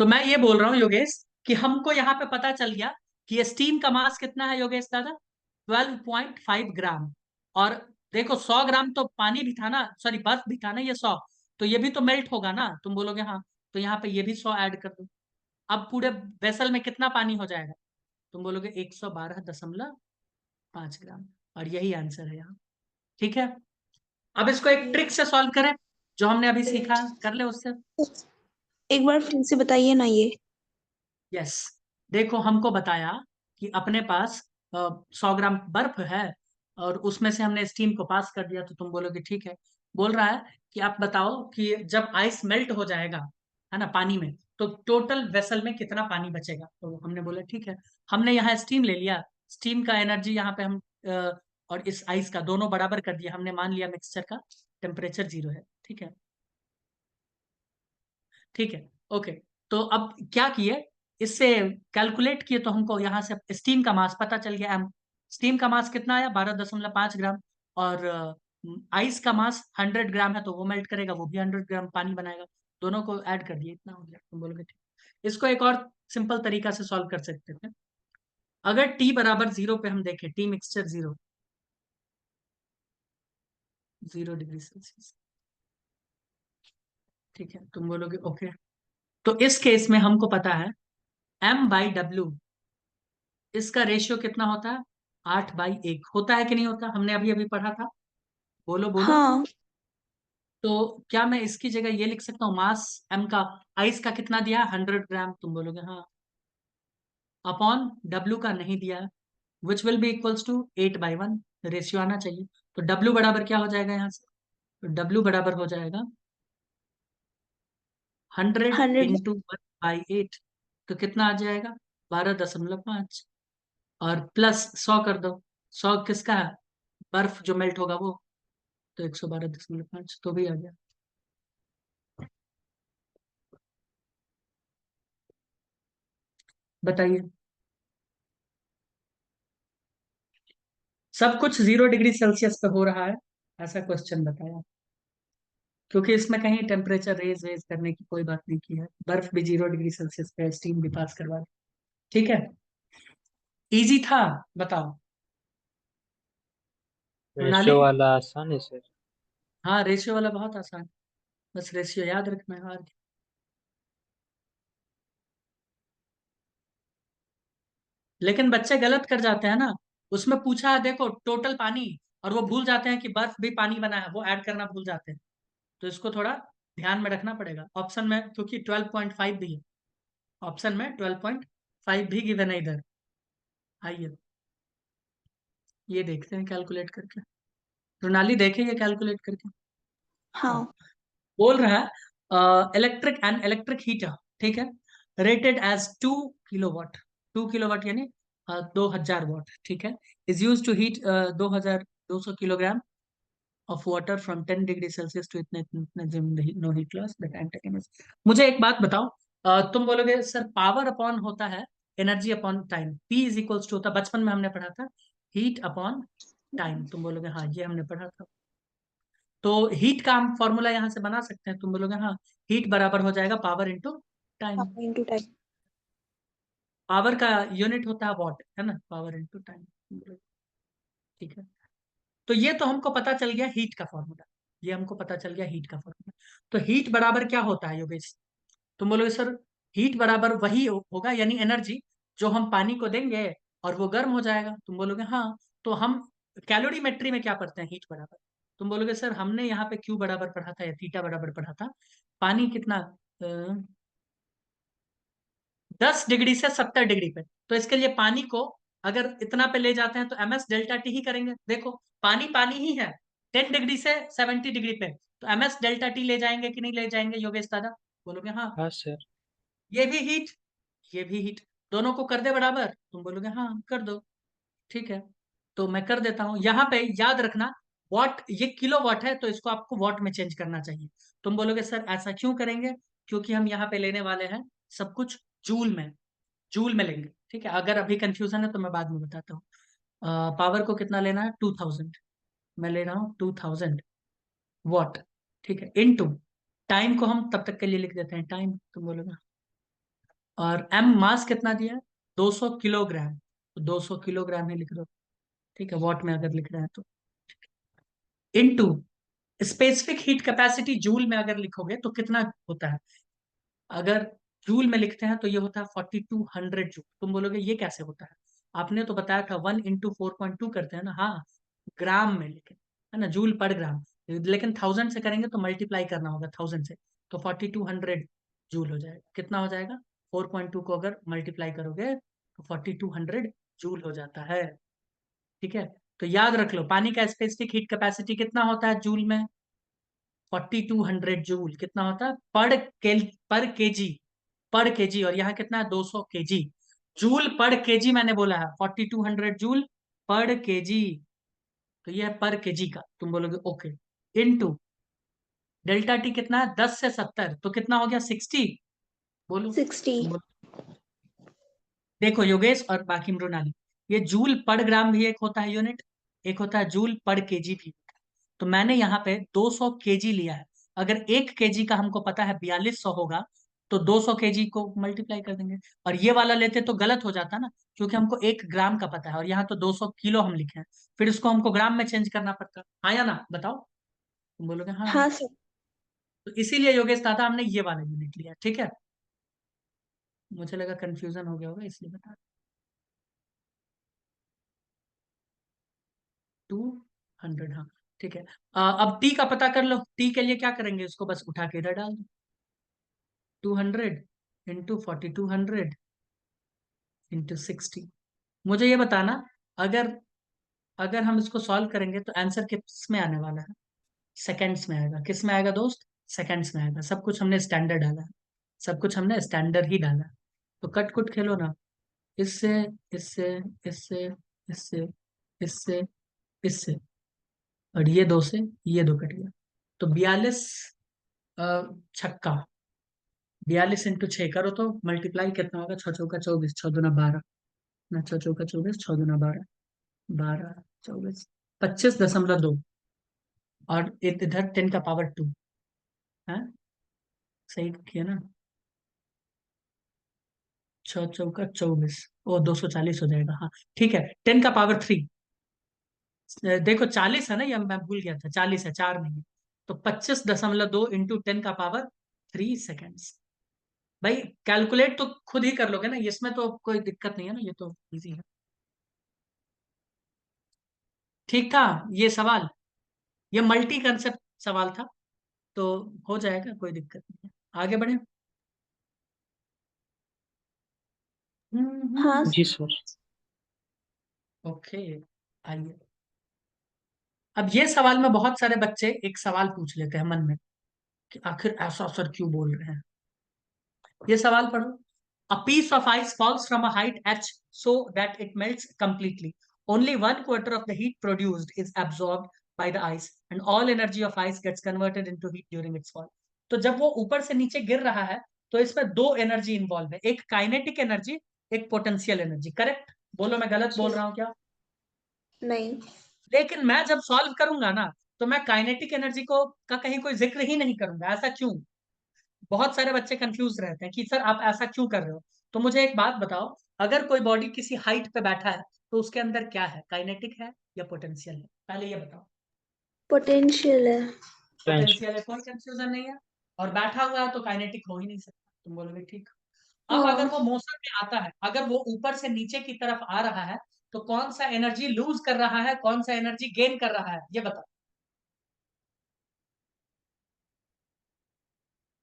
तो मैं ये बोल रहा हूँ योगेश कि हमको यहाँ पे पता चल गया कि स्टीम का मास कितना है योगेश दादा, 12.5 ग्राम। और देखो 100 ग्राम तो पानी भी था ना, सॉरी बर्फ भी था ना, ये 100, तो ये भी तो मेल्ट होगा ना, तुम बोलोगे हाँ। तो यहाँ पे ये भी 100 ऐड कर दो। अब पूरे वेसल में कितना पानी हो जाएगा, तुम बोलोगे 112.5 ग्राम। और यही आंसर है यहाँ। ठीक है, अब इसको एक ट्रिक से सॉल्व करें, जो हमने अभी सीखा, कर ले उससे। एक बार फिर से बताइए ना ये। यस, देखो हमको बताया कि अपने पास 100 ग्राम बर्फ है, और उसमें से हमने स्टीम को पास कर दिया, तो तुम बोलोगे ठीक है। बोल रहा है कि आप बताओ कि जब आइस मेल्ट हो जाएगा, है ना, पानी में, तो टोटल वेसल में कितना पानी बचेगा। तो हमने बोला ठीक है, हमने यहाँ स्टीम ले लिया, स्टीम का एनर्जी यहाँ पे हम और इस आइस का दोनों बराबर कर दिया, हमने मान लिया मिक्सचर का टेम्परेचर 0 है। ठीक है, ठीक है, ओके। तो अब क्या किए, इससे कैलकुलेट किए, तो हमको यहाँ से स्टीम का मास पता चल गया। एम, स्टीम का मास कितना आया, 12.5 ग्राम। और आइस का मास 100 ग्राम है, तो वो मेल्ट करेगा, वो भी 100 ग्राम पानी बनाएगा। दोनों को ऐड कर दिए, इतना हो गया। तुम बोलोगे ठीक। इसको एक और सिंपल तरीका से सॉल्व कर सकते थे। अगर टी बराबर 0 पे हम देखें, टी मिक्सचर 0, 0 डिग्री सेल्सियस। ठीक है, तुम बोलोगे ओके। तो इस केस में हमको पता है M/W, इसका रेशियो कितना होता है, 8/1 होता है कि नहीं होता, हमने अभी अभी पढ़ा था। बोलो बोलो। हाँ। तो क्या मैं इसकी जगह ये लिख सकता हूँ, मास एम का, आइस का कितना दिया, 100 ग्राम, तुम बोलोगे हाँ, अपॉन डब्ल्यू का नहीं दिया, which will be equals to 8/1, ratio आना चाहिए। तो डब्ल्यू बराबर क्या हो जाएगा यहाँ से, तो डब्ल्यू बराबर हो जाएगा 100 100। इंटू 1/8, तो कितना आ जाएगा, 12.5, और प्लस 100 कर दो। 100 किसका है, बर्फ जो मेल्ट होगा वो, तो 112.5 तो भी आ गया। बताइए, सब कुछ 0 डिग्री सेल्सियस पे हो रहा है, ऐसा क्वेश्चन बताया, क्योंकि इसमें कहीं टेम्परेचर रेज वेज करने की कोई बात नहीं की है, बर्फ भी 0 डिग्री सेल्सियस पे, स्टीम भी पास करवा दी। ठीक है, इजी था, बताओ। प्रणाली, रेशियो वाला आसान है सर। हाँ रेशियो वाला बहुत आसान, बस रेशियो याद रखना है, और क्या। लेकिन बच्चे गलत कर जाते हैं ना, उसमें पूछा है देखो टोटल पानी, और वो भूल जाते हैं कि बर्फ भी पानी बना है, वो ऐड करना भूल जाते हैं। तो इसको थोड़ा ध्यान में रखना पड़ेगा, ऑप्शन में क्योंकि 12.5 भी है, ऑप्शन में 12.5 भी गिवन है इधर। आइए ये देखते हैं कैलकुलेट करके, प्रणाली देखेंगे कैलकुलेट करके। हाँ, हाँ। बोल रहा है इलेक्ट्रिक एंड इलेक्ट्रिक हीटर, ठीक है, रेटेड एज 2 किलोवाट, 2 किलोवाट यानी 2000 वाट, ठीक है, is use to heat 2200 kilogram of water from 10 degree Celsius to इतने इतने, no heat loss the time taken is. मुझे एक बात बताओ, तुम बोलोगे सर पावर अपॉन होता है energy upon time, P is equals to होता, बचपन में हमने पढ़ा था हीट अपॉन टाइम, तुम बोलोगे हाँ ये हमने पढ़ा था। तो हीट का हम फॉर्मूला यहाँ से बना सकते हैं, तुम बोलोगे हाँ, हीट बराबर हो जाएगा power into time. Into time. Power का यूनिट होता है वॉट, है ना, पावर इंटू टाइम। ठीक है, तो ये तो हमको पता चल गया हीट का फॉर्मूला, ये हमको पता चल गया हीट का फॉर्मूला। तो हीट बराबर क्या होता है योगेश, तुम बोलोगे सर हीट बराबर वही होगा, यानी एनर्जी जो हम पानी को देंगे और वो गर्म हो जाएगा, तुम बोलोगे हाँ। तो हम कैलोरीमेट्री में क्या पढ़ते हैं, हीट बराबर, तुम बोलोगे सर हमने यहाँ पे क्यू बराबर पढ़ा था या थीटा बराबर पढ़ा था, पानी कितना 10 डिग्री से 70 डिग्री पे, तो इसके लिए पानी को अगर इतना पे ले जाते हैं तो MS ΔT ही करेंगे। देखो पानी पानी ही है, 10 डिग्री से 70 डिग्री पे, तो MS ΔT ले जाएंगे कि नहीं ले जाएंगे योगेश दादा, बोलोगे हाँ। हाँ सर। ये भी हीट, ये भी हीट, दोनों को कर दे बराबर, तुम बोलोगे हाँ कर दो। ठीक है, तो मैं कर देता हूं, यहाँ पे याद रखना वॉट, ये किलो वॉट है, तो इसको आपको वॉट में चेंज करना चाहिए। तुम बोलोगे सर ऐसा क्यों करेंगे, क्योंकि हम यहाँ पे लेने वाले हैं सब कुछ जूल में, जूल में लेंगे। ठीक है, अगर अभी कंफ्यूजन है तो मैं बाद में बताता हूँ। पावर को कितना लेना है, 2000, मैं ले रहा हूँ 2000 वॉट। ठीक है, इन टू टाइम को हम तब तक के लिए लिख देते हैं टाइम, तुम बोलोगे और एम मास कितना दिया है, 200 किलोग्राम, तो 200 किलोग्राम ही लिख दो, ठीक है, वॉट में अगर लिख रहे हैं तो। Into specific heat capacity joule में अगर लिखोगे तो कितना होता है, अगर जूल में लिखते हैं तो ये होता है 4200 जूल। तुम बोलोगे ये कैसे होता है, आपने तो बताया था 1 × 4.2 करते हैं ना, हाँ ग्राम में, लेकिन है ना जूल पर ग्राम, लेकिन 1000 से करेंगे तो मल्टीप्लाई करना होगा 1000 से, तो 4200 जूल हो जाएगा। कितना हो जाएगा, 4.2 को अगर मल्टीप्लाई करोगे तो 4200 जूल हो जाता है, ठीक है। तो याद रख लो पानी का स्पेसिफिक हीट कैपेसिटी कितना होता है जूल में, 4200 जूल। कितना होता है पर केजी, पर केजी, और यहाँ कितना है 200 केजी, जूल पर केजी मैंने बोला है, 4200 जूल पर केजी, तो ये है पर केजी का। तुम बोलोगे ओके, इनटू डेल्टा टी कितना है 10 से 70, तो कितना हो गया 60, बोलो 60। तुम बोलो। देखो योगेश और बाकी मृणाली, ये जूल पर ग्राम भी एक होता है यूनिट, एक होता है जूल पर केजी भी। तो मैंने यहाँ पे 200 केजी लिया है, अगर 1 केजी का हमको पता है 4200 होगा, तो 200 केजी को मल्टीप्लाई कर देंगे। और ये वाला लेते तो गलत हो जाता ना, क्योंकि हमको 1 ग्राम का पता है, और यहाँ तो 200 किलो हम लिखे हैं, फिर इसको हमको ग्राम में चेंज करना पड़ता। हाँ या ना, बताओ, तुम बोलोगे हाँ। हाँ सर। तो इसीलिए योगेश दादा हमने ये वाला यूनिट लिया, ठीक है। मुझे लगा कंफ्यूजन हो गया होगा, इसलिए बता। 200, हाँ ठीक है। अब टी का पता कर लो, टी के लिए क्या करेंगे, इसको बस उठा के इधर डाल दो, 200 इंटू 4200 इंटू 60। मुझे ये बताना, अगर अगर हम इसको सॉल्व करेंगे तो आंसर किस में आने वाला है, सेकंड्स में आएगा। किस में आएगा दोस्त, सेकंड्स में आएगा। सब कुछ हमने स्टैंडर्ड डाला है, सब कुछ हमने स्टैंडर्ड ही डाला है। तो कट कुट खेलो ना, इससे इससे इससे इससे इससे इससे, और ये दो से ये दो कट गया, तो 42 छक्का, 42 × 6 करो तो मल्टीप्लाई कितना होगा, 6 × 4 = 24, 6 × 2 = 12, ना 6 × 4 = 24, 6 × 2 = 12, 12 24 25.2, और इधर 10 का पावर 2 है, सही किया ना, 6 × 4 = 24, ओ 240 हो जाएगा, हाँ ठीक है। 10 का पावर 3, देखो 40 है ना, ये मैं भूल गया था, 40 है, 4 नहीं है, तो 25.2 इंटू 10 का पावर 3 सेकेंड्स। भाई कैलकुलेट तो खुद ही कर लोगे ना, इसमें तो कोई दिक्कत नहीं है ना, ये तो इजी है। ठीक था ये सवाल, ये मल्टी कंसेप्ट सवाल था, तो हो जाएगा, कोई दिक्कत नहीं है। आगे बढ़े। हाँ जी सर। सर। ओके, आइए। अब ये सवाल में बहुत सारे बच्चे एक सवाल पूछ लेते हैं मन में, कि आखिर ऐसा सर क्यों बोल रहे हैं। ये सवाल पढ़ो। A piece of ice falls from a height h so that it melts completely. Only 1/4 of the heat produced is absorbed by the ice, and all energy of ice gets converted into heat during its fall. तो जब वो ऊपर से नीचे गिर रहा है, तो इसमें दो एनर्जी इन्वॉल्व है, एक काइनेटिक एनर्जी, एक पोटेंशियल एनर्जी। करेक्ट, बोलो मैं गलत बोल जी। रहा हूँ क्या। नहीं। लेकिन मैं जब सॉल्व करूंगा ना, तो मैं काइनेटिक एनर्जी को का कहीं कोई जिक्र ही नहीं करूंगा। ऐसा क्यों, बहुत सारे बच्चे कंफ्यूज रहते हैं कि सर आप ऐसा क्यों कर रहे हो। तो मुझे एक बात बताओ, अगर कोई बॉडी किसी हाइट पे बैठा है, तो उसके अंदर क्या है, काइनेटिक है या पोटेंशियल है, पहले ये बताओ। पोटेंशियल है। टेंशन। पोटेंशियल है, कोई कंफ्यूजन नहीं है, और बैठा हुआ है तो काइनेटिक हो ही नहीं सकता। तुम बोलोगे ठीक। अब अगर हाँ। वो मोशन में आता है, अगर वो ऊपर से नीचे की तरफ आ रहा है, तो कौन सा एनर्जी लूज कर रहा है, कौन सा एनर्जी गेन कर रहा है, ये बताओ।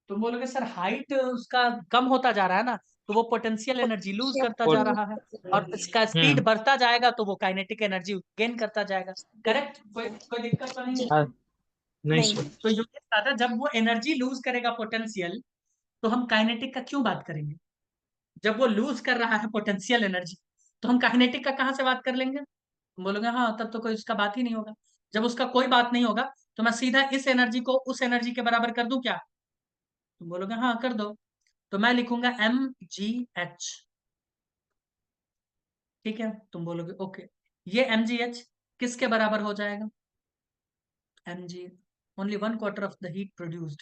तुम बोलोगे सर हाइट उसका कम होता जा रहा है ना, तो वो पोटेंशियल एनर्जी लूज करता जा पोट रहा है, और इसका स्पीड हम्म। बढ़ता जाएगा तो वो काइनेटिक एनर्जी गेन करता जाएगा। करेक्ट, कोई कोई दिक्कत तो नहीं है। जी। हाँ। नहीं नहीं। सर। तो ये था, जब वो एनर्जी लूज करेगा पोटेंशियल, तो हम काइनेटिक का क्यों बात करेंगे। जब वो लूज कर रहा है पोटेंशियल एनर्जी, तो हम काइनेटिक का कहाँ से बात कर लेंगे। तुम बोलोगे हाँ, तब तो कोई उसका बात ही नहीं होगा। जब उसका कोई बात नहीं होगा, तो मैं सीधा इस एनर्जी को उस एनर्जी के बराबर कर दूं क्या। तुम बोलोगे हाँ कर दो, तो मैं लिखूंगा mgh, ठीक है। तुम बोलोगे ओके, ये mgh किसके बराबर हो जाएगा, mg only 1/4 of the heat produced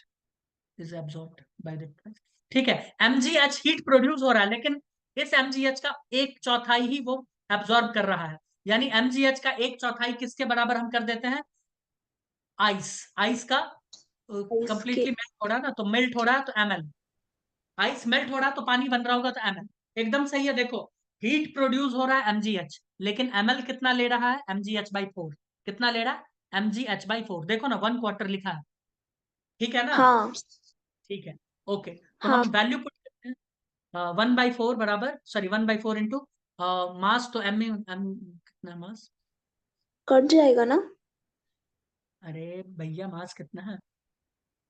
is absorbed by the, ठीक है। MgH हीट प्रोड्यूस हो रहा है, लेकिन इस MgH का 1/4 ही वो एब्जॉर्ब कर रहा है। यानी MgH का 1/4 किसके बराबर हम कर देते हैं? आइस। आइस का इसके कंप्लीटली मेल्ट हो रहा है ना, तो मेल्ट हो रहा है तो ml। आइस मेल्ट हो रहा है तो पानी बन रहा होगा तो ml। एकदम सही है। देखो, हीट प्रोड्यूस हो रहा है MgH, लेकिन ml कितना ले रहा है? MgH/4। कितना ले रहा है? MgH/4। देखो ना, 1/4 लिखा है, ठीक है ना? हाँ ठीक है, ओके। तो हाँ हम वैल्यू पुट करते हैं। 1/4 बराबर, सॉरी 1/4 इंटू मास, तो एम कितना मास? कट जाएगा ना। अरे भैया, मास कितना है?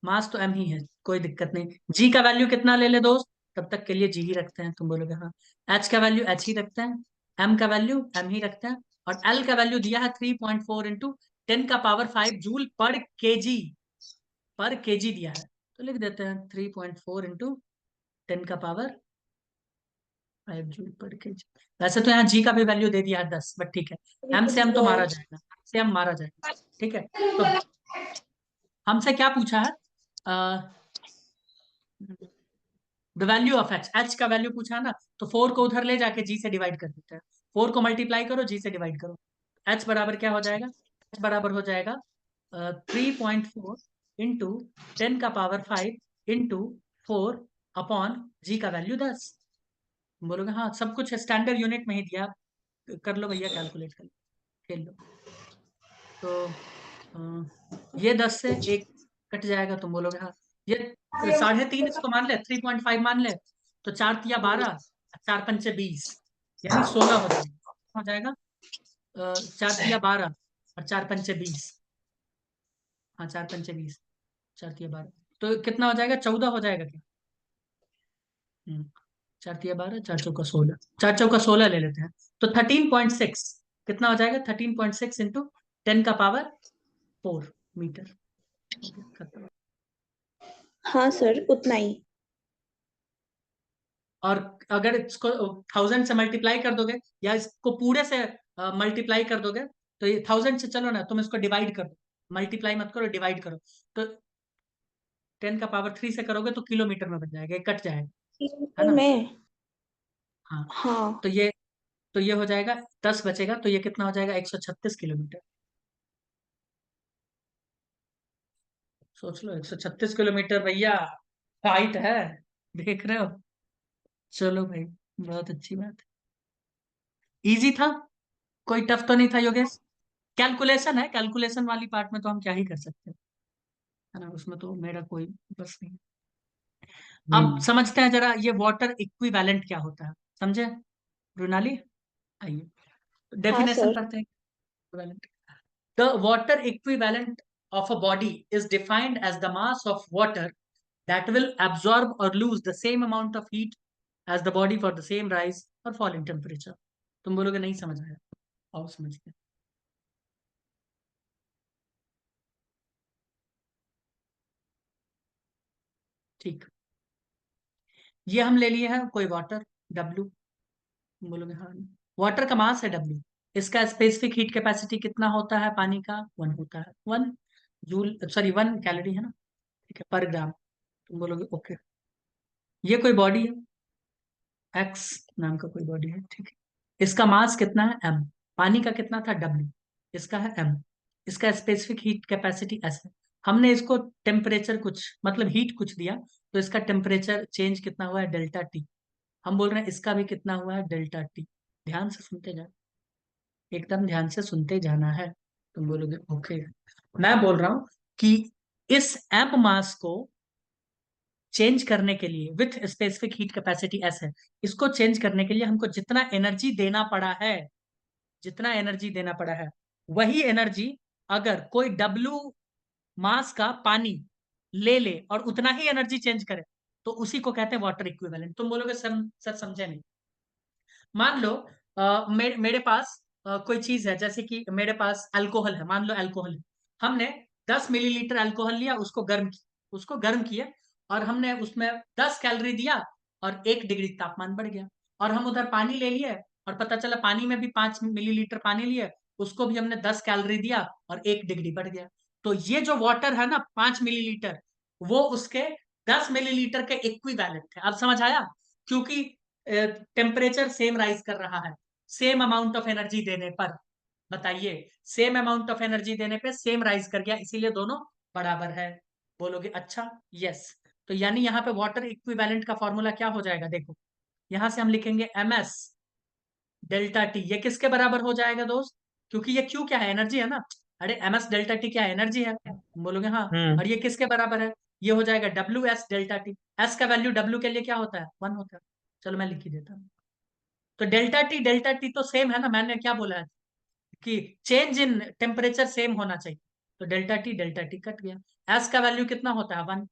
मास तो m ही है, कोई दिक्कत नहीं। g का वैल्यू कितना ले ले दोस्त? तब तक के लिए g ही रखते हैं। तुम बोलोगे हाँ। h का वैल्यू h ही रखते हैं, m का वैल्यू m ही रखते हैं, और l का वैल्यू दिया है 3.4 इंटू 10⁵ जूल पर केजी दिया है, तो लिख देते हैं 3.4 इंटू 10⁵ जूल पर केजी। वैसे तो यहाँ g का भी वैल्यू दे दिया है 10, बट ठीक है, m से m तो मारा जाएगा, m से m मारा जाएगा, ठीक है। तो हमसे क्या पूछा है? द वैल्यू ऑफ h का वैल्यू पूछा है ना, तो 4 को उधर ले जाके g से डिवाइड कर देते हैं। 4 को मल्टीप्लाई करो, g से डिवाइड करो। h बराबर क्या हो जाएगा? h बराबर हो जाएगा 3.4 इंटू 10⁵ इंटू 4 अपॉन g का वैल्यू 10। बोलोगे हाँ, सब कुछ स्टैंडर्ड यूनिट में ही दिया, कर लो भैया, कैलकुलेट कर लो, खेल लो। तो ये 10 से 1 कट जाएगा, तुम बोलोगे हाँ। ये 3.5 इसको मान ले, 3.5 मान ले, तो 4×3 = 12, 4×5 = 20, यानी 16 हो जाएगा। 4×3 = 12 और 4×5 = 20। हाँ, 4×5 = 20, 4×3 = 12, तो कितना हो जाएगा? 14 हो जाएगा क्या? 4×3 = 12, 4×4 = 16, 4×4 = 16 ले लेते हैं, तो 13.6 कितना हो जाएगा? 13.6 इंटू 10⁴ मीटर। खत्म। हाँ सर, उतना ही। और अगर इसको 1000 से मल्टीप्लाई कर दोगे, या इसको पूरे से मल्टीप्लाई कर दोगे, तो ये 1000 से, चलो ना, तुम इसको डिवाइड कर दो, मल्टीप्लाई मत करो, डिवाइड करो, तो 10⁻³ से करोगे तो किलोमीटर में बन जाएगा, ये कट जाएगा, है किलोमीटर ना? में। हाँ, हाँ तो ये हो जाएगा, 10 बचेगा, तो ये कितना हो जाएगा? 136 किलोमीटर। सोच लो, 136 किलोमीटर भैया, हाइट है, देख रहे हो? चलो भाई, बहुत अच्छी बात है, इजी था, कोई टफ तो नहीं था योगेश? कैलकुलेशन है, कैलकुलेशन वाली पार्ट में तो हम क्या ही कर सकते हैं, है ना, उसमें तो मेरा कोई बस नहीं। अब समझते हैं जरा, ये वाटर इक्विवेलेंट क्या होता है, समझे रुनाली? आइए हाँ डेफिनेशन सर। पढ़ते हैं। Equivalent, the water equivalent of a body is defined as the mass of water that will absorb or lose the same amount of heat as the body for the same rise or fall in temperature। तुम बोलोगे नहीं समझ आया, आओ समझते हैं। ठीक, ये हम ले लिए हैं कोई वाटर W, बोलोगे हाँ, वाटर का मास है W, इसका स्पेसिफिक हीट कैपेसिटी कितना होता है? पानी का 1 होता है, 1 जूल, सॉरी 1 कैलोरी, है ना, ठीक है, पर ग्राम। तुम बोलोगे ओके, ये कोई बॉडी है, एक्स नाम का कोई बॉडी है, ठीक है, इसका मास कितना है? M। पानी का कितना था? W। इसका है M। इसका स्पेसिफिक हीट कैपेसिटी S है। हमने इसको टेम्परेचर कुछ, मतलब हीट कुछ दिया, तो इसका टेम्परेचर चेंज कितना हुआ है? Delta T। हम बोल रहे हैं इसका भी कितना हुआ है? Delta T। ध्यान से सुनते जाओ, एकदम ध्यान से सुनते जाना है। तुम बोलोगे ओके, मैं बोल रहा हूं कि इस M मास को चेंज करने के लिए, with specific heat capacity S है, इसको चेंज करने के लिए हमको जितना एनर्जी देना पड़ा है, जितना एनर्जी देना पड़ा है, वही एनर्जी अगर कोई W मास का पानी ले ले और उतना ही एनर्जी चेंज करे, तो उसी को कहते हैं वाटर इक्विवेलेंट। तुम बोलोगे सर, सर समझे नहीं। मान लो मेरे पास कोई चीज है, जैसे कि मेरे पास अल्कोहल है, मान लो अल्कोहल है, हमने 10 मिलीलीटर अल्कोहल लिया, उसको गर्म किया, और हमने उसमें 10 कैलोरी दिया, और 1 डिग्री तापमान बढ़ गया। और हम उधर पानी ले लिए, और पता चला पानी में भी 5 मिलीलीटर पानी लिए, उसको भी हमने 10 कैलोरी दिया, और 1 डिग्री बढ़ गया। तो ये जो वाटर है ना, 5 मिलीलीटर, वो उसके 10 मिलीलीटर के इक्विवेलेंट है। अब समझ आया? क्योंकि टेम्परेचर सेम राइज कर रहा है सेम अमाउंट ऑफ एनर्जी देने पर। बताइए, सेम अमाउंट ऑफ एनर्जी देने पे सेम राइज कर गया, इसीलिए दोनों बराबर है। बोलोगे अच्छा? यस। तो यानी यहाँ पे वाटर इक्विवेलेंट का फॉर्मूला क्या हो जाएगा? देखो, यहां से हम लिखेंगे ms डेल्टा टी। ये किसके बराबर हो जाएगा दोस्त? क्योंकि ये क्यू क्या है? एनर्जी है ना। अरे ms डेल्टा टी क्या है? एनर्जी है। बोलोगे हाँ। और ये किसके बराबर है? ये हो जाएगा ws डेल्टा टी। एस का वैल्यू w के लिए क्या होता है? 1 होता है। चलो मैं लिख ही देता हूँ। तो डेल्टा टी तो सेम है ना। मैंने क्या बोला है कि चेंज इन टेम्परेचर सेम होना चाहिए। तो डेल्टा टी कट गया। एस का वैल्यू कितना होता है? 1।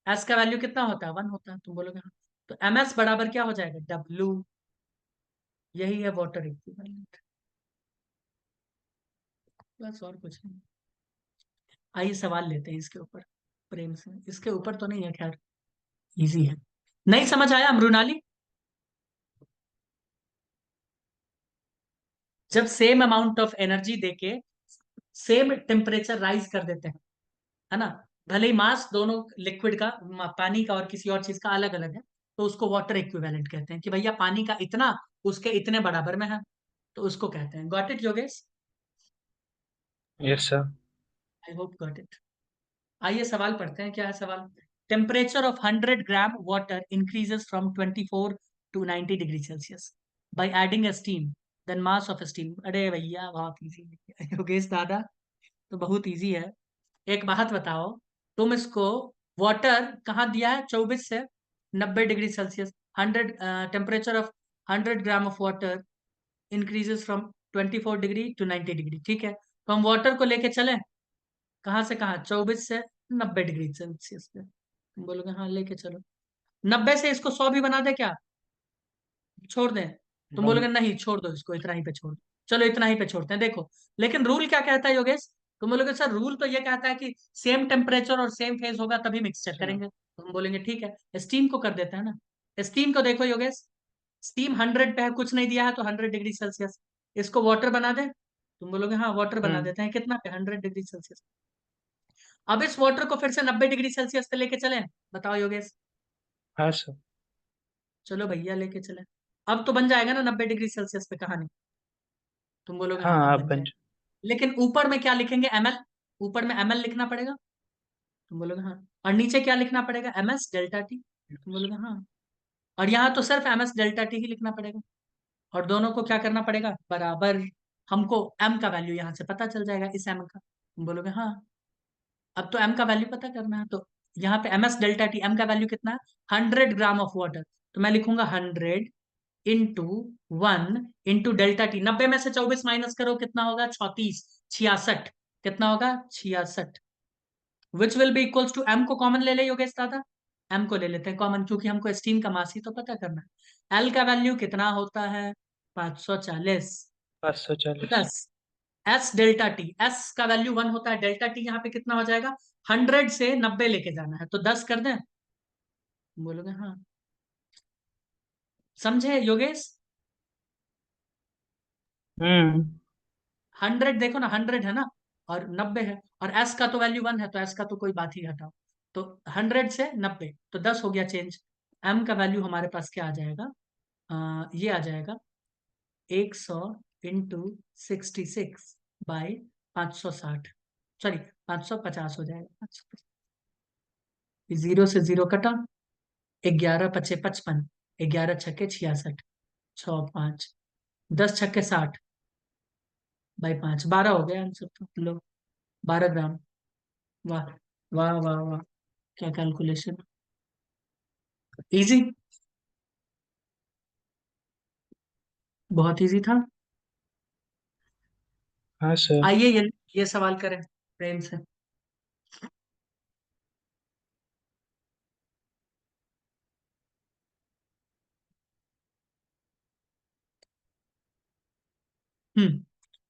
एस का वैल्यू कितना होता है? 1 होता है। तुम बोलोगे हाँ। तो ms बराबर क्या हो जाएगा? w। यही है वाटर इक्विवेलेंट, बस और कुछ नहीं। आइए सवाल लेते हैं इसके ऊपर प्रेम से। इसके ऊपर तो नहीं है, खैर इजी है। नहीं समझ आया मृणाली? जब सेम अमाउंट ऑफ एनर्जी देके सेम टेम्परेचर राइज कर देते हैं, है ना, भले ही मास दोनों लिक्विड का, पानी का और किसी और चीज का अलग अलग है, तो उसको वाटर इक्विवेलेंट कहते हैं कि भैया पानी का इतना उसके इतने बराबर में है, तो उसको कहते हैं। Got it Yogesh? Yes sir. I hope got it. आइए सवाल पढ़ते हैं। क्या है सवाल? Temperature of 100 gram water increases from 24 to 90 degree Celsius by adding a steam, then mass of steam. अरे भैया बहुत इजी है योगेश दादा, तो बहुत इजी है। एक बात बताओ, तुम इसको वाटर कहाँ दिया है? 24 से 90 degree Celsius. 100 temperature of 100 gram of water increases from 24 degree to 90 degree. ठीक है, तो हम वाटर को लेके चले कहाँ से कहाँ? 24 से 90 डिग्री सेल्सियस पे। तुम बोलोगे हाँ लेके चलो। 90 से इसको 100 भी बना दे क्या? छोड़ दें? तुम बोलोगे नहीं छोड़ दो, इसको इतना ही पे छोड़ दो। चलो इतना ही पे छोड़ते हैं। देखो लेकिन रूल क्या कहता है योगेश? तुम बोलोगे सर रूल तो ये कहता है कि सेम टेम्परेचर और सेम फेज होगा तभी मिक्सचर करेंगे। तो हम बोलेंगे ठीक है, स्टीम को कर देते हैं ना। स्टीम को देखो योगेश, स्टीम 100 पे है, कुछ नहीं दिया है तो 100 डिग्री सेल्सियस। इसको वाटर बना दे? तुम बोलोगे हाँ वाटर बना देते हैं। कितना पे? 100 डिग्री सेल्सियस। अब इस वाटर को फिर से 90 डिग्री सेल्सियस पे लेके चलें? बताओ योगेश। हाँ सर। चलो भैया लेके चले। अब तो बन जाएगा ना 90 डिग्री सेल्सियस पे कहानी? तुम बोलोगे हाँ हाँ आप बन बन जाएगा। लेकिन ऊपर में क्या लिखेंगे? ml। ऊपर में ml लिखना पड़ेगा। तुम बोलोगे हाँ। और नीचे क्या लिखना पड़ेगा? ms delta T. तुम बोलोगे हाँ। और यहाँ तो सिर्फ ms डेल्टा टी ही लिखना पड़ेगा। और दोनों को क्या करना पड़ेगा? बराबर। हमको m का वैल्यू यहाँ से पता चल जाएगा, इस m का। तुम बोलोगे हाँ। अब तो m का वैल्यू पता करना है, तो यहाँ पे ms डेल्टा टी, m का वैल्यू कितना है? 100 ग्राम ऑफ वाटर। तो मैं लिखूंगा 100 इंटू 1 इंटू डेल्टा टी। 90 में से 24 माइनस करो, कितना होगा? 36, 66। कितना होगा? 66। Which will be equals to m को कॉमन ले ले योगेश दादा। m को ले लेते हैं कॉमन, क्योंकि हमको स्टीम का मास ही तो पता करना है। l का वैल्यू कितना होता है? 540 540। Plus s delta T. s का वैल्यू 1 होता है, डेल्टा टी यहाँ पे कितना हो जाएगा? 100 से 90 लेके जाना है, तो 10 कर दें? बोलोगे हाँ। समझे योगेश? हम्म 100 देखो ना, 100 है ना, और 90 है, और एस का तो वैल्यू 1 है, तो एस का तो कोई बात ही हटाओ। तो 100 से 90 तो 10 हो गया चेंज। एम का वैल्यू हमारे पास क्या आ जाएगा? ये आ जाएगा 100 इंटू 66 बाई 560, सॉरी 550 हो जाएगा। 550। जीरो से जीरो कटा, 11 पचे 55, 11 छक्के 66, 6 5, 10 छक्के 60 बाई 5, 12 हो गया आंसर। तो लो 12 ग्राम। वाह वाह वाह वाह, क्या कैलकुलेशन! इजी, बहुत इजी था। हाँ सर। आइए ये सवाल करें प्रेम से। हम्म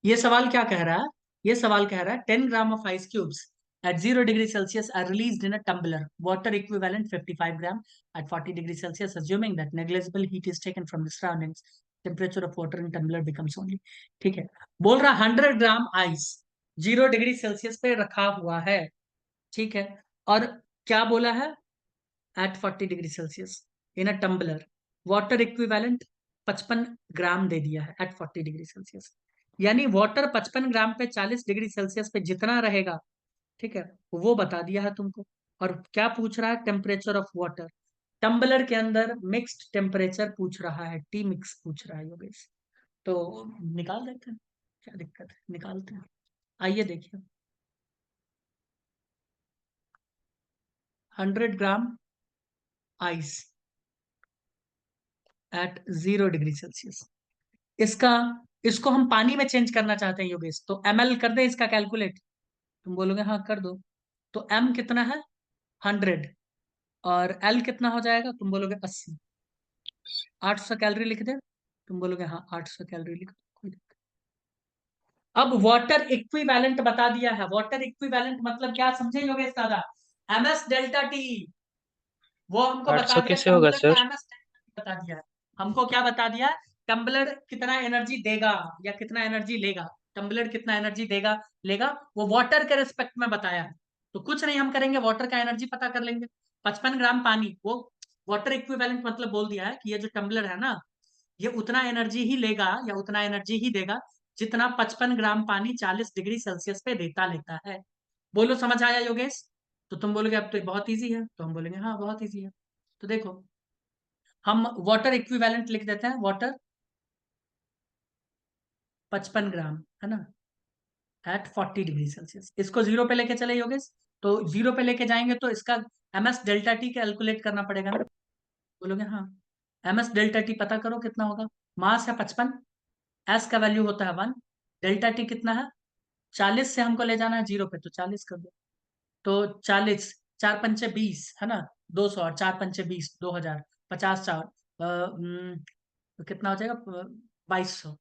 ये सवाल क्या कह रहा है? ये सवाल कह रहा है 10 gram of ice cubes at 0 degree Celsius are released in a tumbler, water equivalent 55 gram at 40 degree Celsius, assuming that negligible heat is taken from the surroundings, temperature of water in tumbler becomes only। ठीक है, बोल रहा 100 gram ice 0 degree Celsius पे रखा हुआ है। ठीक है, और क्या बोला है? at 40 degree Celsius in a tumbler, water equivalent 55 gram दे दिया है एट 40 डिग्री सेल्सियस। यानी वाटर 55 ग्राम पे 40 डिग्री सेल्सियस पे जितना रहेगा, ठीक है, वो बता दिया है तुमको। और क्या पूछ रहा है? Temperature of water. टम्बलर के अंदर मिक्स्ड टेम्परेचर पूछ रहा है, टी मिक्स पूछ रहा है योगेश। तो निकाल देते हैं, क्या दिक्कत है, निकालते हैं। आइए देखिए, 100 gram ice eight 0 degree Celsius. इसका इसको हम पानी में चेंज करना चाहते हैं योगेश, तो ml कर दे इसका कैलकुलेट। तुम बोलोगे हाँ कर दो। तो m कितना है? 100। और l कितना हो जाएगा? तुम बोलोगे 80। 800 कैलोरी लिख दे। तुम बोलोगे हाँ 800 कैलोरी लिख दो, कोई दिक्कत। अब वाटर इक्विवेलेंट बता दिया है। वाटर इक्विवेलेंट मतलब क्या समझे योगेश दादा? ms delta T. वो हमको बता 800 दिया, कैसे होगा टम्बलर का सर? ms बता दिया है। हमको क्या बता दिया? टम्बलर कितना एनर्जी देगा या कितना एनर्जी लेगा। टम्बलर कितना एनर्जी देगा लेगा, वो वाटर के रिस्पेक्ट में बताया है। तो कुछ नहीं हम करेंगे, वाटर का एनर्जी पता कर लेंगे। 55 ग्राम पानी, वो वाटर इक्विवेलेंट मतलब बोल दिया है कि ये जो टम्बलर है ना, ये उतना एनर्जी ही लेगा या उतना एनर्जी ही देगा जितना 55 ग्राम पानी 40 डिग्री सेल्सियस पे देता लेता है। बोलो समझ आया योगेश? तो तुम बोलोगे अब तो बहुत इजी है, तो हम बोलेंगे हाँ बहुत इजी है। तो देखो, हम वाटर इक्विवेलेंट लिख देते हैं। वाटर 55 ग्राम है ना, एट 40 डिग्री सेल्सियस। इसको 0 पे लेके चले योगेश, तो 0 पे लेके जाएंगे तो इसका ms डेल्टा टी कैलकुलेट करना पड़ेगा ना। बोलोगे हाँ, ms डेल्टा टी पता करो कितना होगा। मास है 55, s का वैल्यू होता है 1, डेल्टा टी कितना है? 40 से हमको ले जाना है 0 पे, तो 40 कर दो। तो 40, 4 पंचे 20 है ना, 200, और 4 पंचे 20, 2000, 50 4, तो कितना हो जाएगा? 2200।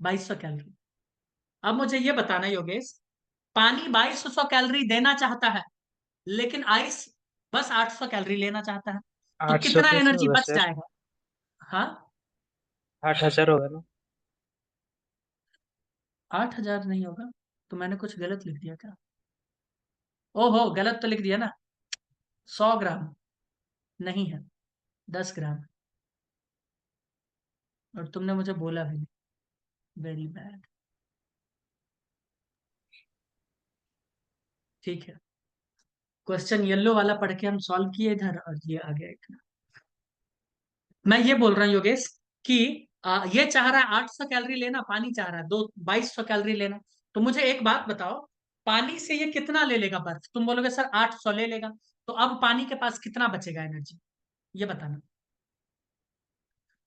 2200 कैलोरी। अब मुझे ये बताना योगेश, पानी 2200 कैलोरी देना चाहता है, लेकिन आइस बस 800 कैलोरी लेना चाहता है, तो 800 कितना कैसे एनर्जी होगा बच सर? जाएगा? हाँ, 8000 होगा ना? 8000 नहीं होगा। तो मैंने कुछ गलत लिख दिया क्या? ओहो, गलत तो लिख दिया ना। 100 ग्राम नहीं है, 10 ग्राम। और तुमने मुझे बोला भी नहीं, वेरी बैड। ठीक है, क्वेश्चन येलो वाला पढ़ के हम सॉल्व किए इधर, और ये आ गया इतना। मैं ये बोल रहा हूँ योगेश कि ये चाह रहा है 800 कैलोरी लेना, पानी चाह रहा है 2200 कैलोरी लेना। तो मुझे एक बात बताओ, पानी से ये कितना ले लेगा बर्फ? तुम बोलोगे सर 800 ले लेगा। तो अब पानी के पास कितना बचेगा एनर्जी, ये बताना।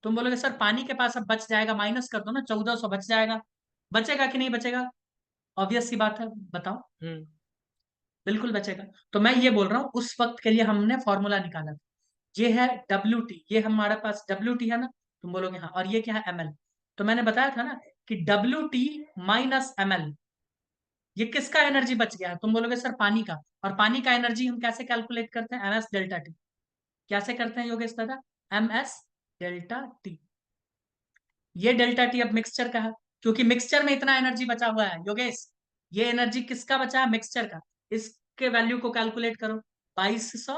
तुम बोलोगे सर पानी के पास अब बच जाएगा, माइनस कर दो ना, 1400 बच जाएगा। बचेगा कि नहीं बचेगा? ऑब्वियस सी बात है, बताओ। हम्म। बिल्कुल बचेगा। तो मैं ये बोल रहा हूँ, उस वक्त के लिए हमने फॉर्मूला निकाला था। ये है WT, ये हमारे पास WT है ना। तुम बोलोगे हाँ, और ये क्या है? ML। तो मैंने बताया था ना कि WT माइनस ML, ये किसका एनर्जी बच गया है? तुम बोलोगे सर पानी का। और पानी का एनर्जी हम कैसे कैलकुलेट करते हैं? MS delta T. कैसे करते हैं योगेश दादा? MS delta T. ये डेल्टा टी अब मिक्सचर का है, क्योंकि मिक्सचर में इतना एनर्जी बचा हुआ है योगेश। ये एनर्जी किसका बचा है? मिक्सचर का। इसके वैल्यू को कैलकुलेट करो, 2200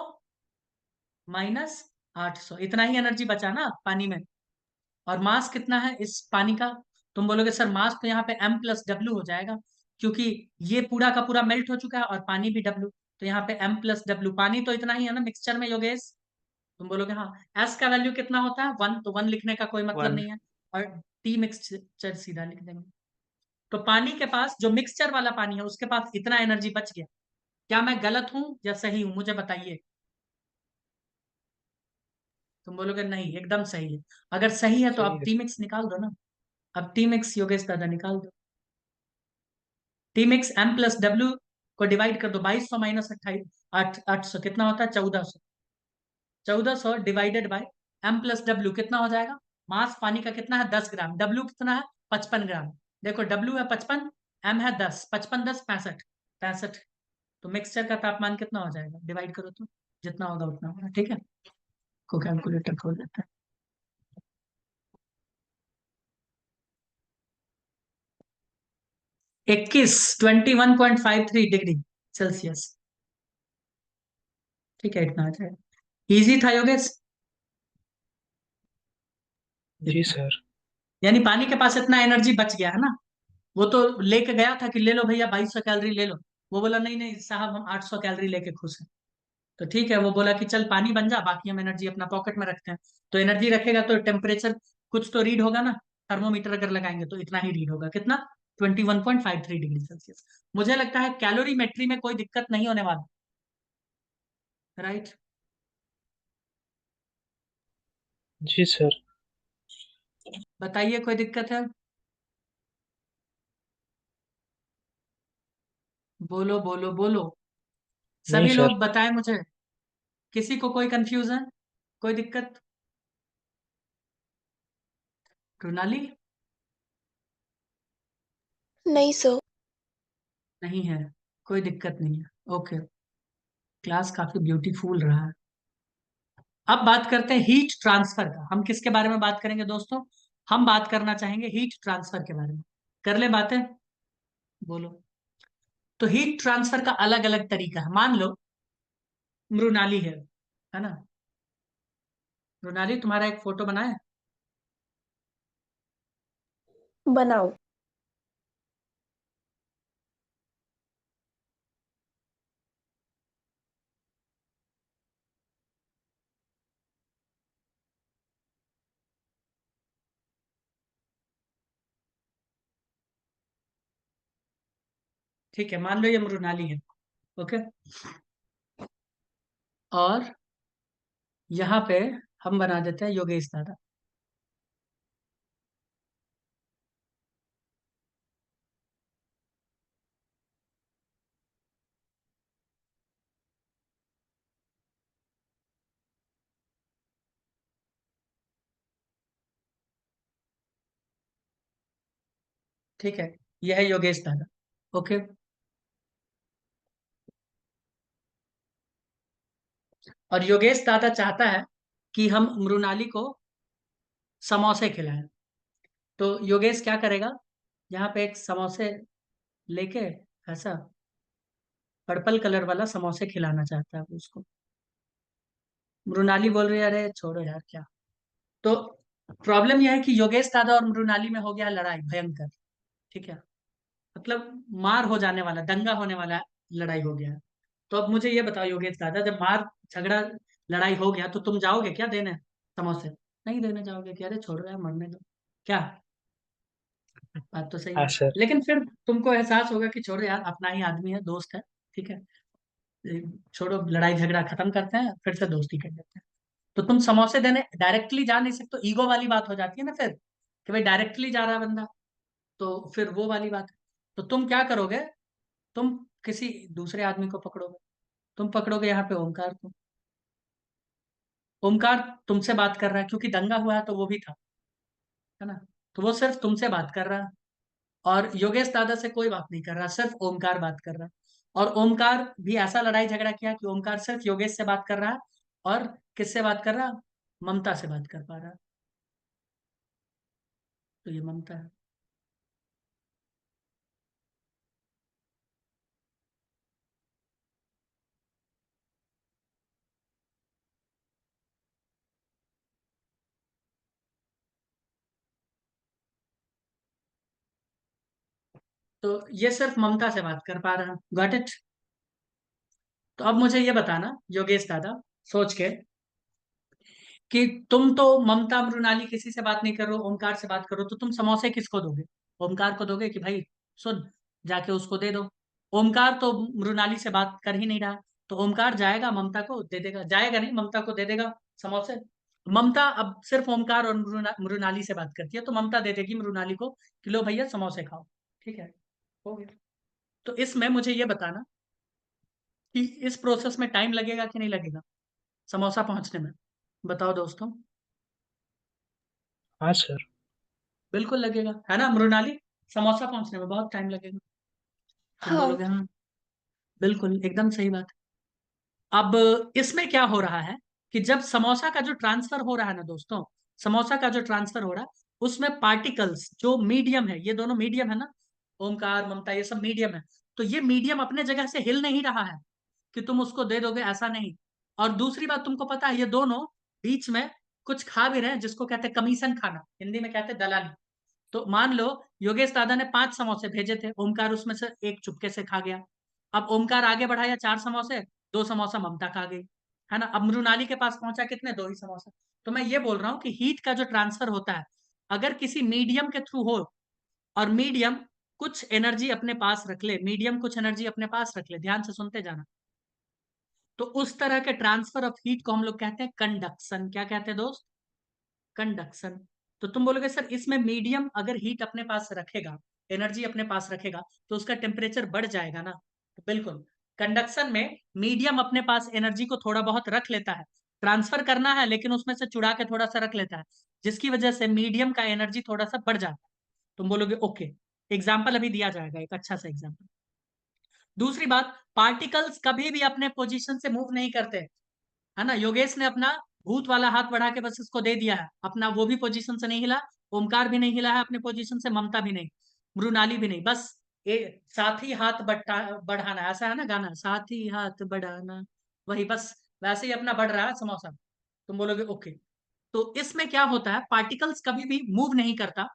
माइनस 800, इतना ही एनर्जी बचा ना पानी में। और मास कितना है इस पानी का? तुम बोलोगे सर मास तो यहाँ पे M+W हो जाएगा, क्योंकि ये पूरा का पूरा मेल्ट हो चुका है और पानी भी W। तो यहाँ पे M+W, पानी तो इतना ही है ना मिक्सचर में योगेश। तुम बोलोगे हाँ। S का वैल्यू कितना होता है? 1, तो 1 लिखने का कोई मतलब 1। नहीं है। और टी मिक्सचर सीधा लिख देंगे। तो पानी के पास, जो मिक्सचर वाला पानी है उसके पास इतना एनर्जी बच गया। क्या मैं गलत हूं या सही हूं, मुझे बताइए। तुम बोलोगे नहीं एकदम सही है। अगर सही है तो सही आप है टी सर। मिक्स निकाल दो ना। अब टी मिक्स योगेश दादा निकाल दो। टी मिक्स M+W को डिवाइड कर दो, 2200 माइनस 800 कितना होता है? 1400। 1400 डिवाइडेड बाय M+W कितना हो जाएगा? मास पानी का कितना है? 10 ग्राम। W कितना है? 55 ग्राम। देखो W है 55, M है 10, 55 10 65, 65। तो मिक्सचर का तापमान कितना हो जाएगा? डिवाइड करो तो जितना होगा उतना होगा, ठीक है। को कैलकुलेटर खोल देते हैं। 21, 21.53 डिग्री सेल्सियस। ठीक है, इतना आ जाएगा। इजी था योगेश? जी सर। यानी पानी के पास इतना एनर्जी बच गया है ना। वो तो लेके गया था कि ले लो भैया 2200 कैलोरी ले लो। वो बोला नहीं नहीं साहब हम 800 कैलोरी लेके खुश हैं। तो ठीक है, वो बोला कि चल पानी बन जा, बाकी हम एनर्जी अपना पॉकेट में रखते हैं। तो एनर्जी रखेगा तो टेम्परेचर कुछ तो रीड होगा ना। थर्मोमीटर अगर लगाएंगे तो इतना ही रीड होगा, कितना? 21.53 डिग्री सेल्सियस। मुझे लगता है कैलोरीमेट्री में कोई दिक्कत नहीं होने वाला, राइट? जी सर। बताइए, कोई दिक्कत है? बोलो बोलो बोलो। नहीं सभी सर। लोग बताएं मुझे। किसी को कोई कंफ्यूजन, कोई दिक्कत? कृणाली? नहीं सर। नहीं है, कोई दिक्कत नहीं है। ओके, क्लास काफी ब्यूटीफुल रहा है। अब बात करते हैं हीट ट्रांसफर का। हम किसके बारे में बात करेंगे दोस्तों? हम बात करना चाहेंगे हीट ट्रांसफर के बारे में। कर ले बातें, बोलो। तो हीट ट्रांसफर का अलग अलग तरीका है। मान लो मृणाली है ना? मृणाली, तुम्हारा एक फोटो बनाए। बनाओ। ठीक है, मान लो ये मृणाली है। ओके, और यहाँ पे हम बना देते हैं योगेश दादा। ठीक है, यह है योगेश दादा। ओके, और योगेश दादा चाहता है कि हम मृणाली को समोसे खिलाएं। तो योगेश क्या करेगा? यहाँ पे एक समोसे लेके, ऐसा पर्पल कलर वाला समोसे खिलाना चाहता है वो उसको। मृणाली बोल रही है अरे छोड़ो यार क्या। तो प्रॉब्लम यह है कि योगेश दादा और मृणाली में हो गया लड़ाई भयंकर। ठीक है, मतलब मार हो जाने वाला, दंगा होने वाला, लड़ाई हो गया है। तो अब मुझे ये बताओ योगेश दादा, जब मार झगड़ा लड़ाई हो गया तो तुम जाओगे क्या देने समोसे? नहीं देने जाओगे क्या? अरे छोड़ो यार, मरने दो क्या? बात तो सही हाँ है। सर। लेकिन फिर तुमको एहसास होगा कि छोड़ो यार, अपना ही आदमी है, दोस्त है। ठीक है, छोड़ो, लड़ाई झगड़ा खत्म करते हैं, फिर से दोस्ती कर लेते हैं। तो तुम समोसे देने डायरेक्टली जा नहीं सकते, ईगो वाली बात हो जाती है ना फिर, कि भाई डायरेक्टली जा रहा है बंदा। तो फिर वो वाली बात है। तो तुम क्या करोगे? तुम किसी दूसरे आदमी को पकड़ोगे। तुम पकड़ोगे यहाँ पे ओमकार को। ओमकार तुमसे बात कर रहा है, क्योंकि दंगा हुआ है तो वो भी था, है ना? तो वो सिर्फ तुमसे बात कर रहा है, और योगेश दादा से कोई बात नहीं कर रहा, सिर्फ ओमकार बात कर रहा है। और ओमकार भी ऐसा लड़ाई झगड़ा किया कि ओमकार सिर्फ योगेश से बात कर रहा है, और किससे बात कर रहा है? ममता से बात कर पा रहा है। तो ये ममता है। तो ये सिर्फ ममता से बात कर पा रहा है। Got it? तो अब मुझे ये बताना योगेश दादा, सोच के, कि तुम तो ममता मृणाली किसी से बात नहीं कर रहे हो, ओमकार से बात करो, तो तुम समोसे किसको दोगे? ओमकार को दोगे कि भाई सुन, जाके उसको दे दो? ओमकार तो मृणाली से बात कर ही नहीं रहा। तो ओमकार जाएगा ममता को दे देगा, जाएगा नहीं, ममता को दे देगा समोसे। ममता अब सिर्फ ओमकार और मृणाली से बात करती है, तो ममता दे देगी मृणाली को कि लो भैया समोसे खाओ। ठीक है, हो गया। तो इसमें मुझे ये बताना कि इस प्रोसेस में टाइम लगेगा कि नहीं लगेगा समोसा पहुंचने में? बताओ दोस्तों। हाँ सर। बिल्कुल लगेगा, है ना मृणाली? समोसा पहुंचने में बहुत टाइम लगेगा। तुम हाँ। बोलोगे हाँ, बिल्कुल एकदम सही बात है। अब इसमें क्या हो रहा है कि जब समोसा का जो ट्रांसफर हो रहा है ना दोस्तों, समोसा का जो ट्रांसफर हो रहा है, उसमें पार्टिकल्स जो मीडियम है, ये दोनों मीडियम है ना, ओमकार ममता ये सब मीडियम है। तो ये मीडियम अपने जगह से हिल नहीं रहा है कि तुम उसको दे दोगे, ऐसा नहीं। और दूसरी बात तुमको पता है, ये दोनों बीच में कुछ खा भी रहे हैं, जिसको कहते हैं कमीशन खाना, हिंदी में कहते हैं दलाली। तो मान लो योगेश दादा ने 5 समोसे भेजे थे, ओमकार उसमें से एक चुपके से खा गया। अब ओमकार आगे बढ़ाया 4 समोसे, 2 समोसा ममता खा गई, है ना। अब मृणाली के पास पहुंचा कितने, 2 ही समोसे। तो मैं ये बोल रहा हूँ कि हीट का जो ट्रांसफर होता है, अगर किसी मीडियम के थ्रू हो, और मीडियम कुछ एनर्जी अपने पास रख ले, मीडियम कुछ एनर्जी अपने पास रख ले, ध्यान से सुनते जाना, तो उस तरह के ट्रांसफर ऑफ हीट को हम लोग कहते हैं कंडक्शन। क्या कहते हैं दोस्त, कंडक्शन। तो तुम बोलोगे सर इसमें मीडियम अगर हीट अपने पास रखेगा, एनर्जी अपने पास रखेगा, तो उसका टेम्परेचर बढ़ जाएगा ना। तो बिल्कुल, कंडक्शन में मीडियम अपने पास एनर्जी को थोड़ा बहुत रख लेता है, ट्रांसफर करना है लेकिन उसमें से चुरा के थोड़ा सा रख लेता है, जिसकी वजह से मीडियम का एनर्जी थोड़ा सा बढ़ जाता है। तुम बोलोगे ओके, एग्जाम्पल अभी दिया जाएगा, एक अच्छा सा एग्जाम्पल। दूसरी बात, पार्टिकल्स कभी भी अपने पोजीशन से मूव नहीं करते, है ना। योगेश ने अपना भूत वाला हाथ बढ़ा के बस इसको दे दिया है, अपना वो भी पोजीशन से नहीं हिला, ओमकार भी नहीं हिला है अपने पोजीशन से, ममता भी नहीं, मृणाली भी नहीं, बस साथ ही हाथ बढ़ाना, ऐसा है ना गाना, साथ ही हाथ बढ़ाना, वही बस वैसे ही अपना बढ़ रहा है समोसा। तुम बोलोगे ओके। तो इसमें क्या होता है, पार्टिकल्स कभी भी मूव नहीं करता,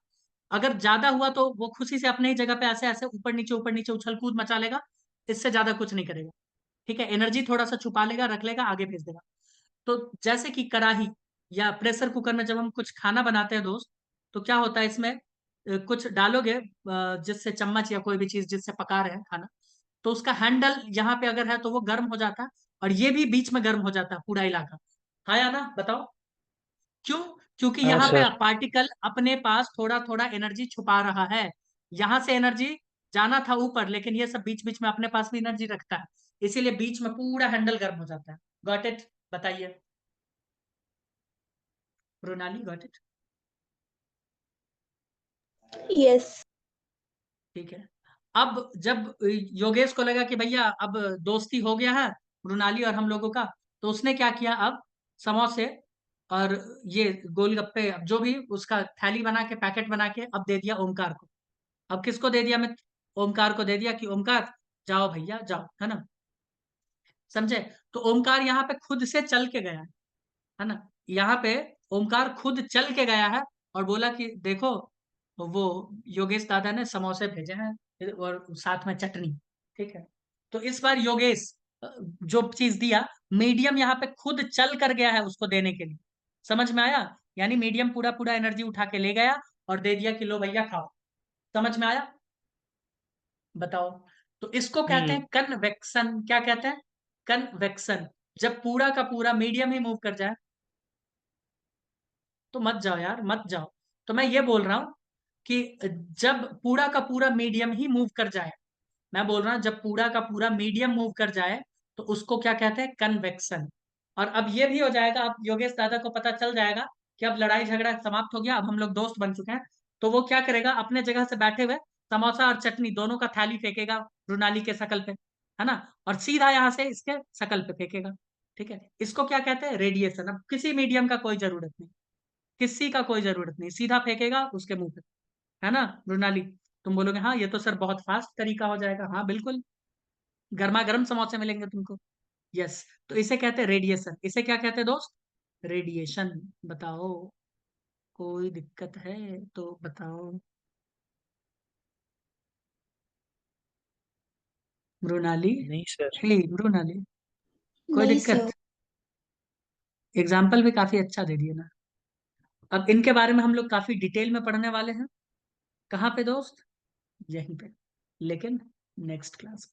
अगर ज्यादा हुआ तो वो खुशी से अपने ही जगह पे ऐसे ऐसे ऊपर नीचे उछल कूद मचा लेगा, इससे ज्यादा कुछ नहीं करेगा। ठीक है, एनर्जी थोड़ा सा छुपा लेगा, रख लेगा, आगे भेज देगा। तो जैसे कि कढ़ाई या प्रेशर कुकर में जब हम कुछ खाना बनाते हैं दोस्त, तो क्या होता है इसमें, कुछ डालोगे जिससे चम्मच या कोई भी चीज जिससे पका रहे हैं खाना, तो उसका हैंडल यहाँ पे अगर है तो वो गर्म हो जाता है, और ये भी बीच में गर्म हो जाता है पूरा इलाका। हाँ या ना, बताओ क्यों। क्योंकि हाँ यहाँ पे सर। पार्टिकल अपने पास थोड़ा थोड़ा एनर्जी छुपा रहा है, यहाँ से एनर्जी जाना था ऊपर, लेकिन ये सब बीच बीच में अपने पास भी एनर्जी रखता है, इसीलिए बीच में पूरा हैंडल गर्म हो जाता है। गॉट इट, बताइए प्रोनाली, गॉट इट। यस। ठीक है। अब जब योगेश को लगा कि भैया अब दोस्ती हो गया है मृणाली और हम लोगों का, तो उसने क्या किया, अब समोसे और ये गोलगप्पे, अब जो भी उसका थैली बना के पैकेट बना के अब दे दिया ओमकार को। अब किसको दे दिया, मैं ओमकार को दे दिया कि ओमकार जाओ भैया जाओ, है ना, समझे। तो ओमकार यहाँ पे खुद से चल के गया है ना, यहाँ पे ओमकार खुद चल के गया है और बोला कि देखो वो योगेश दादा ने समोसे भेजे हैं और साथ में चटनी। ठीक है, तो इस बार योगेश जो चीज दिया, मीडियम यहाँ पे खुद चल कर गया है उसको देने के लिए, समझ में आया। यानी मीडियम पूरा पूरा एनर्जी उठा के ले गया और दे दिया कि लो भैया खाओ, समझ में आया, बताओ। तो इसको कहते हम्म। हैं कन्वेक्शन। क्या कहते हैं, कन्वेक्शन। जब पूरा का पूरा मीडियम ही मूव कर जाए, तो मत जाओ यार, मत जाओ। तो मैं ये बोल रहा हूं कि जब पूरा का पूरा मीडियम ही मूव कर जाए, मैं बोल रहा हूं जब पूरा का पूरा मीडियम मूव कर जाए, तो उसको क्या कहते हैं, कन्वेक्शन। और अब ये भी हो जाएगा, अब योगेश दादा को पता चल जाएगा कि अब लड़ाई झगड़ा समाप्त हो गया, अब हम लोग दोस्त बन चुके हैं। तो वो क्या करेगा, अपने जगह से बैठे हुए समोसा और चटनी दोनों का थाली फेंकेगा मृणाली के शकल पे, है ना, और सीधा यहाँ से इसके शकल पे फेंकेगा। ठीक है, इसको क्या कहते हैं, रेडिएशन। अब किसी मीडियम का कोई जरूरत नहीं, किसी का कोई जरूरत नहीं, सीधा फेंकेगा उसके मुंह पे, है ना मृणाली। तुम बोलोगे हाँ ये तो सर बहुत फास्ट तरीका हो जाएगा, हाँ बिल्कुल, गर्मा गर्म समोसे मिलेंगे तुमको। यस, तो इसे कहते हैं रेडिएशन। इसे क्या कहते हैं दोस्त, रेडिएशन। बताओ, कोई दिक्कत है तो बताओ मृणाली। नहीं सर। हे मृणाली, कोई नहीं सर। दिक्कत, एग्जाम्पल भी काफी अच्छा दे दिए ना। अब इनके बारे में हम लोग काफी डिटेल में पढ़ने वाले हैं, कहाँ पे दोस्त, यहीं पे, लेकिन नेक्स्ट क्लास।